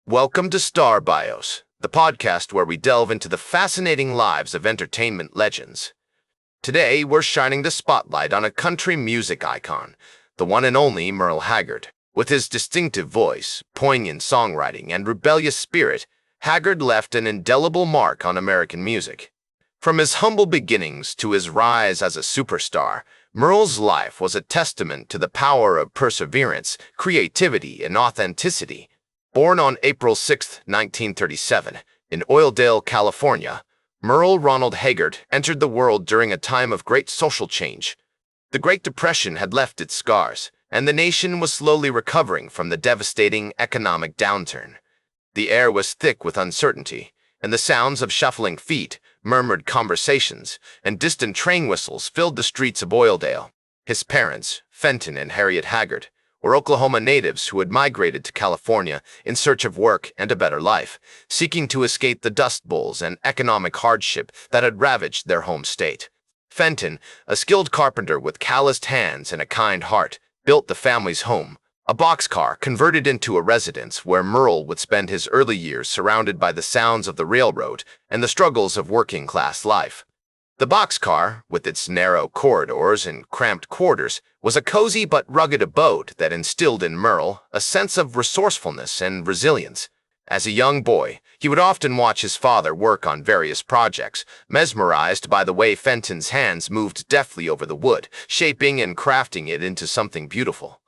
Welcome to Star Bios, the podcast where we delve into the fascinating lives of entertainment legends. Today, we're shining the spotlight on a country music icon, the one and only Merle Haggard. With his distinctive voice, poignant songwriting, and rebellious spirit, Haggard left an indelible mark on American music. From his humble beginnings to his rise as a superstar, Merle's life was a testament to the power of perseverance, creativity, and authenticity. Born on April 6, 1937, in Oildale, California, Merle Ronald Haggard entered the world during a time of great social change. The Great Depression had left its scars, and the nation was slowly recovering from the devastating economic downturn. The air was thick with uncertainty, and the sounds of shuffling feet, murmured conversations, and distant train whistles filled the streets of Oildale. His parents, Fenton and Harriet Haggard, were Oklahoma natives who had migrated to California in search of work and a better life, seeking to escape the dust bowls and economic hardship that had ravaged their home state. Fenton, a skilled carpenter with calloused hands and a kind heart, built the family's home, a boxcar converted into a residence where Merle would spend his early years surrounded by the sounds of the railroad and the struggles of working-class life. The boxcar, with its narrow corridors and cramped quarters, was a cozy but rugged abode that instilled in Merle a sense of resourcefulness and resilience. As a young boy, he would often watch his father work on various projects, mesmerized by the way Fenton's hands moved deftly over the wood, shaping and crafting it into something beautiful.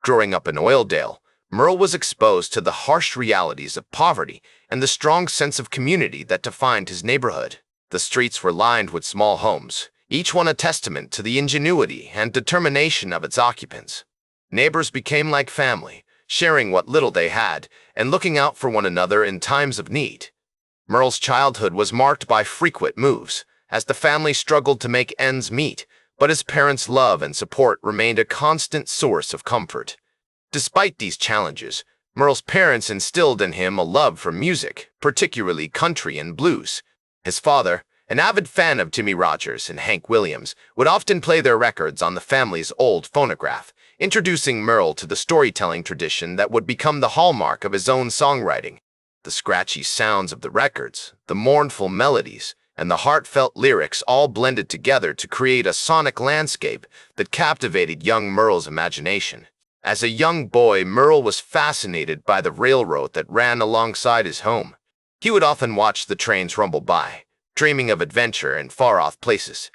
Growing up in Oildale, Merle was exposed to the harsh realities of poverty and the strong sense of community that defined his neighborhood. The streets were lined with small homes, each one a testament to the ingenuity and determination of its occupants. Neighbors became like family, sharing what little they had and looking out for one another in times of need. Merle's childhood was marked by frequent moves, as the family struggled to make ends meet, but his parents' love and support remained a constant source of comfort. Despite these challenges, Merle's parents instilled in him a love for music, particularly country and blues. His father, an avid fan of Jimmie Rodgers and Hank Williams, would often play their records on the family's old phonograph, introducing Merle to the storytelling tradition that would become the hallmark of his own songwriting. The scratchy sounds of the records, the mournful melodies, and the heartfelt lyrics all blended together to create a sonic landscape that captivated young Merle's imagination. As a young boy, Merle was fascinated by the railroad that ran alongside his home. He would often watch the trains rumble by, dreaming of adventure in far-off places.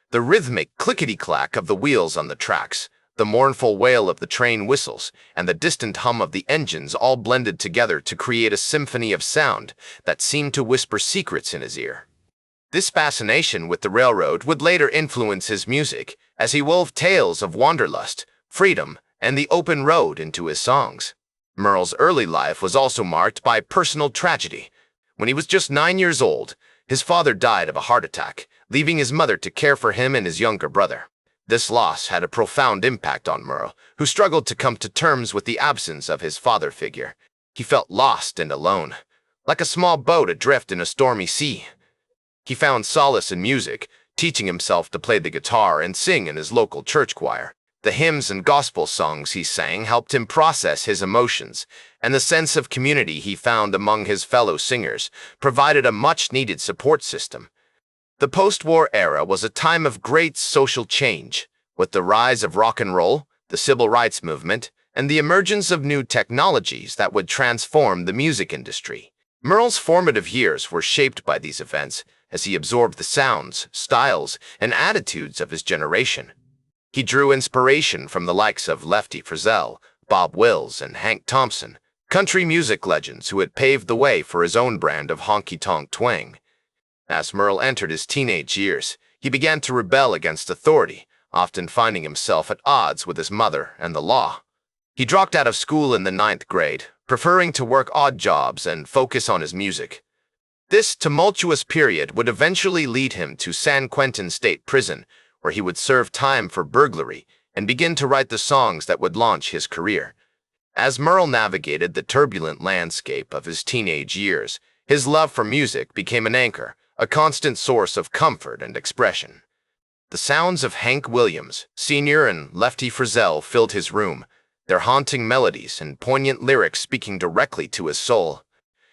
The rhythmic clickety-clack of the wheels on the tracks, the mournful wail of the train whistles, and the distant hum of the engines all blended together to create a symphony of sound that seemed to whisper secrets in his ear. This fascination with the railroad would later influence his music as he wove tales of wanderlust, freedom, and the open road into his songs. Merle's early life was also marked by personal tragedy. When he was just 9 years old, his father died of a heart attack, leaving his mother to care for him and his younger brother. This loss had a profound impact on Merle, who struggled to come to terms with the absence of his father figure. He felt lost and alone, like a small boat adrift in a stormy sea. He found solace in music, teaching himself to play the guitar and sing in his local church choir. The hymns and gospel songs he sang helped him process his emotions, and the sense of community he found among his fellow singers provided a much-needed support system. The post-war era was a time of great social change, with the rise of rock and roll, the civil rights movement, and the emergence of new technologies that would transform the music industry. Merle's formative years were shaped by these events as he absorbed the sounds, styles, and attitudes of his generation. He drew inspiration from the likes of Lefty Frizzell, Bob Wills, and Hank Thompson, country music legends who had paved the way for his own brand of honky-tonk twang. As Merle entered his teenage years, he began to rebel against authority, often finding himself at odds with his mother and the law. He dropped out of school in the 9th grade, preferring to work odd jobs and focus on his music. This tumultuous period would eventually lead him to San Quentin State Prison, where he would serve time for burglary and begin to write the songs that would launch his career. As Merle navigated the turbulent landscape of his teenage years, his love for music became an anchor, a constant source of comfort and expression. The sounds of Hank Williams, Sr. and Lefty Frizzell filled his room, their haunting melodies and poignant lyrics speaking directly to his soul.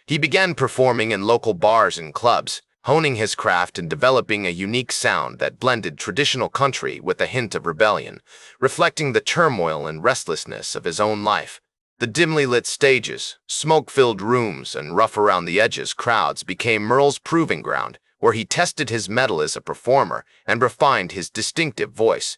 He began performing in local bars and clubs, honing his craft and developing a unique sound that blended traditional country with a hint of rebellion, reflecting the turmoil and restlessness of his own life. The dimly lit stages, smoke-filled rooms, and rough-around-the-edges crowds became Merle's proving ground, where he tested his mettle as a performer and refined his distinctive voice.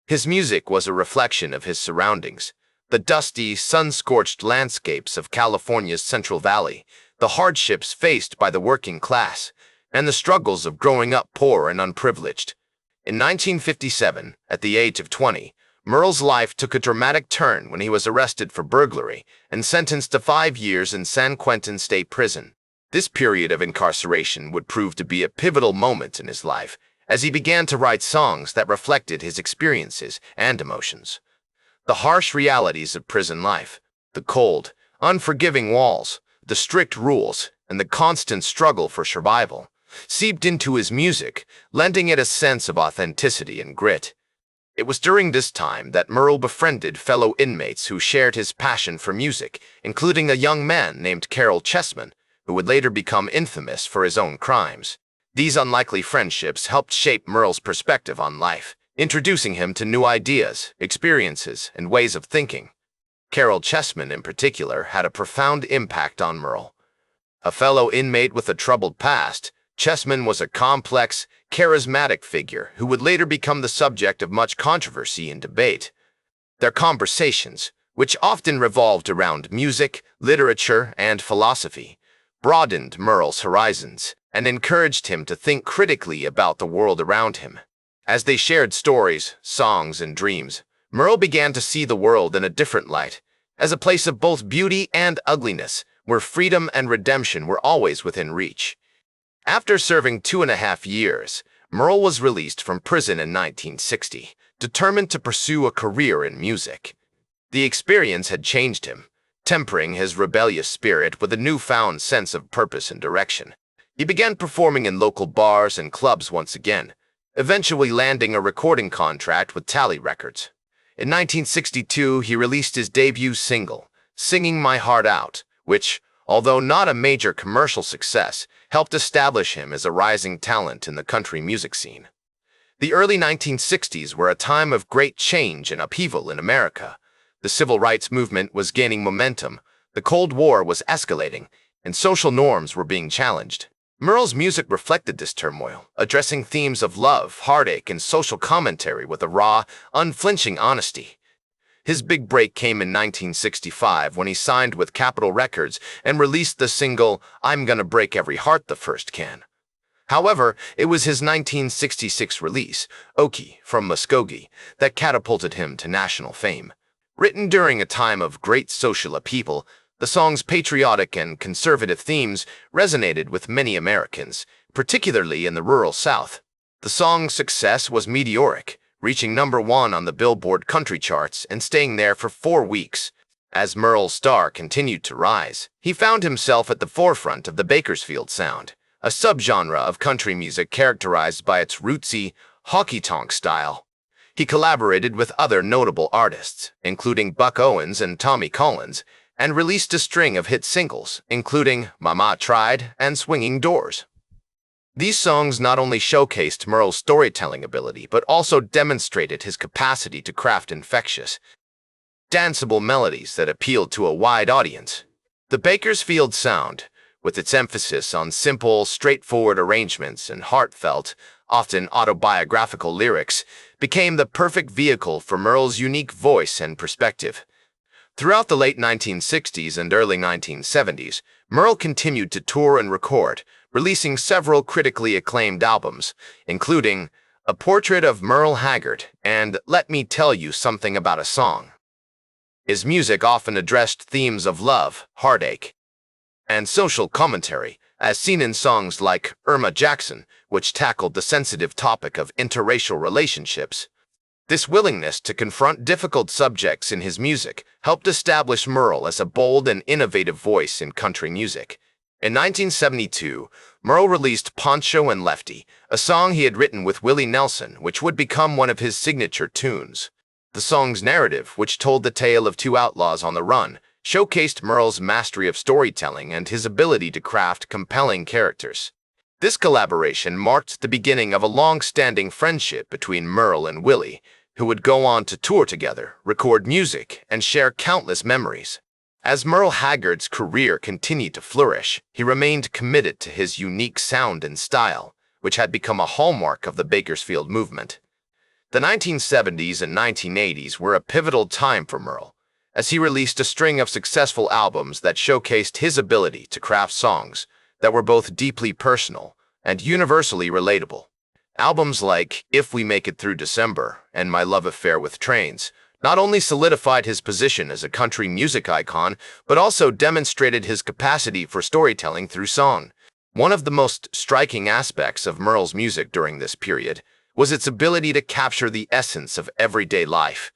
His music was a reflection of his surroundings, the dusty, sun-scorched landscapes of California's Central Valley, the hardships faced by the working class, and the struggles of growing up poor and unprivileged. In 1957, at the age of 20, Merle's life took a dramatic turn when he was arrested for burglary and sentenced to 5 years in San Quentin State Prison. This period of incarceration would prove to be a pivotal moment in his life, as he began to write songs that reflected his experiences and emotions. The harsh realities of prison life, the cold, unforgiving walls, the strict rules, and the constant struggle for survival, seeped into his music, lending it a sense of authenticity and grit. It was during this time that Merle befriended fellow inmates who shared his passion for music, including a young man named Carol Chessman, who would later become infamous for his own crimes. These unlikely friendships helped shape Merle's perspective on life, introducing him to new ideas, experiences, and ways of thinking. Carol Chessman, in particular, had a profound impact on Merle. A fellow inmate with a troubled past, Chessman was a complex, charismatic figure who would later become the subject of much controversy and debate. Their conversations, which often revolved around music, literature, and philosophy, broadened Merle's horizons and encouraged him to think critically about the world around him. As they shared stories, songs, and dreams, Merle began to see the world in a different light, as a place of both beauty and ugliness, where freedom and redemption were always within reach. After serving 2.5 years, Merle was released from prison in 1960, determined to pursue a career in music. The experience had changed him, tempering his rebellious spirit with a newfound sense of purpose and direction. He began performing in local bars and clubs once again, eventually landing a recording contract with Tally Records. In 1962, he released his debut single, Singing My Heart Out, which, although not a major commercial success, helped establish him as a rising talent in the country music scene. The early 1960s were a time of great change and upheaval in America. The civil rights movement was gaining momentum, the Cold War was escalating, and social norms were being challenged. Merle's music reflected this turmoil, addressing themes of love, heartache, and social commentary with a raw, unflinching honesty. His big break came in 1965 when he signed with Capitol Records and released the single I'm Gonna Break Every Heart the First Can. However, it was his 1966 release, Okie from Muskogee, that catapulted him to national fame. Written during a time of great social upheaval, the song's patriotic and conservative themes resonated with many Americans, particularly in the rural South. The song's success was meteoric, reaching #1 on the Billboard country charts and staying there for 4 weeks. As Merle's star continued to rise, he found himself at the forefront of the Bakersfield sound, a subgenre of country music characterized by its rootsy, honky-tonk style. He collaborated with other notable artists, including Buck Owens and Tommy Collins, and released a string of hit singles, including Mama Tried and Swinging Doors. These songs not only showcased Merle's storytelling ability, but also demonstrated his capacity to craft infectious, danceable melodies that appealed to a wide audience. The Bakersfield sound, with its emphasis on simple, straightforward arrangements and heartfelt, often autobiographical lyrics, became the perfect vehicle for Merle's unique voice and perspective. Throughout the late 1960s and early 1970s, Merle continued to tour and record, releasing several critically acclaimed albums, including A Portrait of Merle Haggard and Let Me Tell You Something About a Song. His music often addressed themes of love, heartache, and social commentary, as seen in songs like Irma Jackson, which tackled the sensitive topic of interracial relationships. This willingness to confront difficult subjects in his music helped establish Merle as a bold and innovative voice in country music. In 1972, Merle released Poncho and Lefty, a song he had written with Willie Nelson, which would become one of his signature tunes. The song's narrative, which told the tale of two outlaws on the run, showcased Merle's mastery of storytelling and his ability to craft compelling characters. This collaboration marked the beginning of a long-standing friendship between Merle and Willie, who would go on to tour together, record music, and share countless memories. As Merle Haggard's career continued to flourish, he remained committed to his unique sound and style, which had become a hallmark of the Bakersfield movement. The 1970s and 1980s were a pivotal time for Merle, as he released a string of successful albums that showcased his ability to craft songs that were both deeply personal and universally relatable. Albums like If We Make It Through December and My Love Affair with Trains not only solidified his position as a country music icon, but also demonstrated his capacity for storytelling through song. One of the most striking aspects of Merle's music during this period was its ability to capture the essence of everyday life.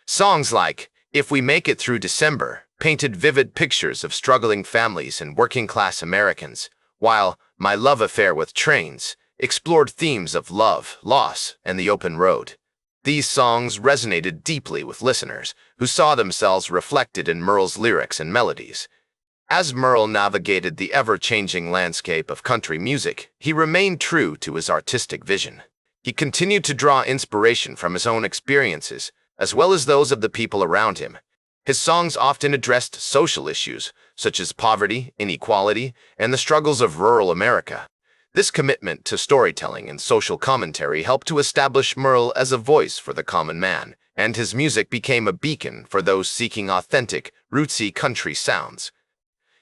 Songs like If We Make It Through December painted vivid pictures of struggling families and working-class Americans, while My Love Affair with Trains explored themes of love, loss, and the open road. These songs resonated deeply with listeners, who saw themselves reflected in Merle's lyrics and melodies. As Merle navigated the ever-changing landscape of country music, he remained true to his artistic vision. He continued to draw inspiration from his own experiences, as well as those of the people around him. His songs often addressed social issues, such as poverty, inequality, and the struggles of rural America. This commitment to storytelling and social commentary helped to establish Merle as a voice for the common man, and his music became a beacon for those seeking authentic, rootsy country sounds.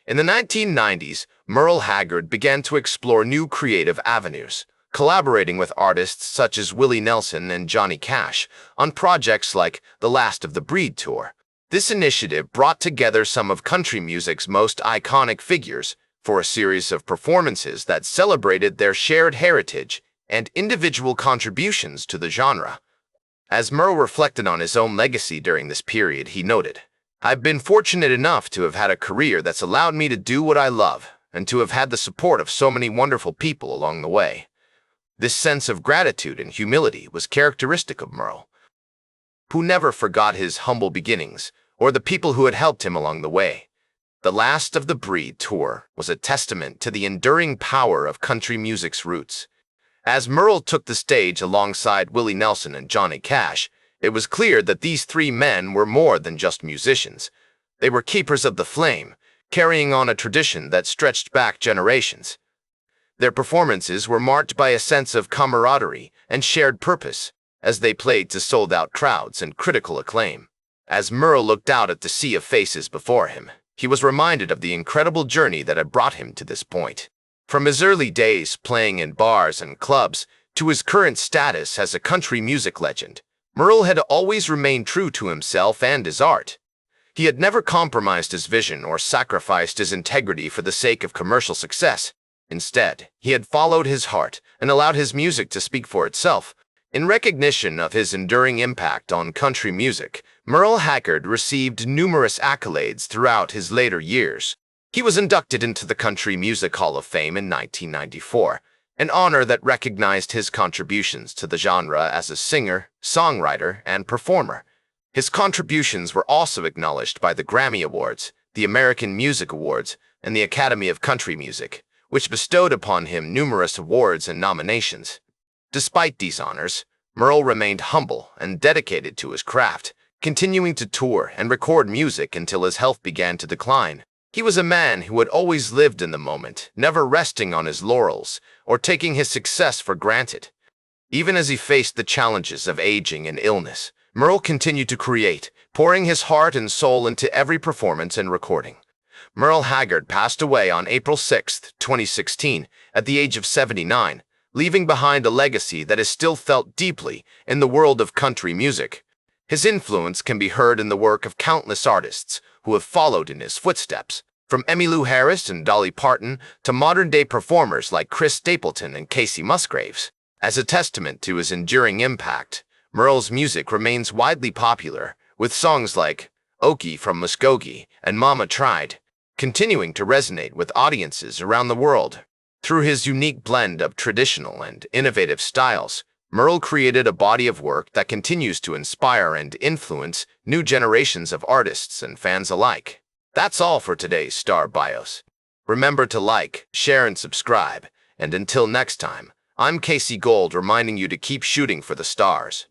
In the 1990s, Merle Haggard began to explore new creative avenues, collaborating with artists such as Willie Nelson and Johnny Cash on projects like the Last of the Breed Tour. This initiative brought together some of country music's most iconic figures for a series of performances that celebrated their shared heritage and individual contributions to the genre. As Merle reflected on his own legacy during this period, he noted, "I've been fortunate enough to have had a career that's allowed me to do what I love, and to have had the support of so many wonderful people along the way." This sense of gratitude and humility was characteristic of Merle, who never forgot his humble beginnings or the people who had helped him along the way. The Last of the Breed Tour was a testament to the enduring power of country music's roots. As Merle took the stage alongside Willie Nelson and Johnny Cash, it was clear that these three men were more than just musicians. They were keepers of the flame, carrying on a tradition that stretched back generations. Their performances were marked by a sense of camaraderie and shared purpose, as they played to sold-out crowds and critical acclaim. As Merle looked out at the sea of faces before him, he was reminded of the incredible journey that had brought him to this point. From his early days playing in bars and clubs to his current status as a country music legend, Merle had always remained true to himself and his art. He had never compromised his vision or sacrificed his integrity for the sake of commercial success. Instead, he had followed his heart and allowed his music to speak for itself. In recognition of his enduring impact on country music, Merle Haggard received numerous accolades throughout his later years. He was inducted into the Country Music Hall of Fame in 1994, an honor that recognized his contributions to the genre as a singer, songwriter, and performer. His contributions were also acknowledged by the Grammy Awards, the American Music Awards, and the Academy of Country Music, which bestowed upon him numerous awards and nominations. Despite these honors, Merle remained humble and dedicated to his craft, continuing to tour and record music until his health began to decline. He was a man who had always lived in the moment, never resting on his laurels or taking his success for granted. Even as he faced the challenges of aging and illness, Merle continued to create, pouring his heart and soul into every performance and recording. Merle Haggard passed away on April 6, 2016, at the age of 79, leaving behind a legacy that is still felt deeply in the world of country music. His influence can be heard in the work of countless artists who have followed in his footsteps, from Emmylou Harris and Dolly Parton to modern-day performers like Chris Stapleton and Casey Musgraves. As a testament to his enduring impact, Merle's music remains widely popular, with songs like Okie from Muskogee and Mama Tried continuing to resonate with audiences around the world. Through his unique blend of traditional and innovative styles, Merle created a body of work that continues to inspire and influence new generations of artists and fans alike. That's all for today's Star Bios. Remember to like, share, and subscribe. And until next time, I'm Casey Gold reminding you to keep shooting for the stars.